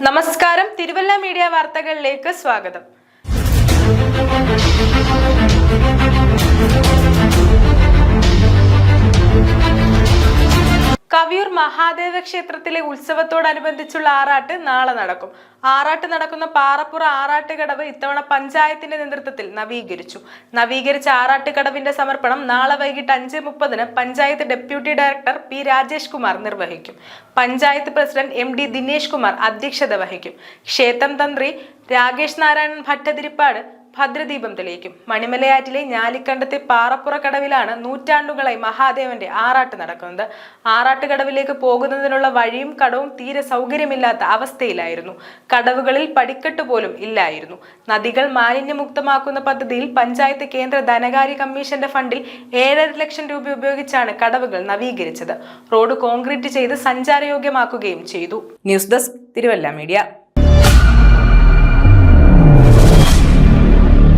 നമസ്കാരം, തിരുവല്ല മീഡിയ വാർത്തകളിലേക്ക് സ്വാഗതം. കവിയൂർ മഹാദേവ ക്ഷേത്രത്തിലെ ഉത്സവത്തോടനുബന്ധിച്ചുള്ള ആറാട്ട് നാളെ നടക്കും. ആറാട്ട് നടക്കുന്ന പാറപ്പുറ ആറാട്ടുകടവ് ഇത്തവണ പഞ്ചായത്തിന്റെ നേതൃത്വത്തിൽ നവീകരിച്ച ആറാട്ടുകടവിന്റെ സമർപ്പണം നാളെ വൈകിട്ട് 5:30 panchayat deputy director P Rajesh Kumar നിർവഹിക്കും. പഞ്ചായത്ത് പ്രസിഡന്റ് MD ദിനേശ് കുമാർ അധ്യക്ഷത വഹിക്കും. ക്ഷേത്രം തന്ത്രി രാകേഷ് നാരായണൻ ഭട്ടതിരിപ്പാട് ഭദ്രദീപം തെളിയിക്കും. മണിമലയാറ്റിലെ ഞാലിക്കണ്ടത്തെ പാറപ്പുറ കടവിലാണ് നൂറ്റാണ്ടുകളായി മഹാദേവന്റെ ആറാട്ട് നടക്കുന്നത്. ആറാട്ടുകടവിലേക്ക് പോകുന്നതിനുള്ള വഴിയും കടവും തീരെ സൗകര്യമില്ലാത്ത അവസ്ഥയിലായിരുന്നു. കടവുകളിൽ പടിക്കെട്ട് പോലും ഇല്ലായിരുന്നു. നദികൾ മാലിന്യമുക്തമാക്കുന്ന പദ്ധതിയിൽ പഞ്ചായത്ത് കേന്ദ്ര ധനകാര്യ കമ്മീഷന്റെ ഫണ്ടിൽ 7.5 ലക്ഷം രൂപ ഉപയോഗിച്ചാണ് കടവുകൾ നവീകരിച്ചത്. റോഡ് കോൺക്രീറ്റ് ചെയ്ത് സഞ്ചാരയോഗ്യമാക്കുകയും ചെയ്തു. News desk, Thiruvalla media.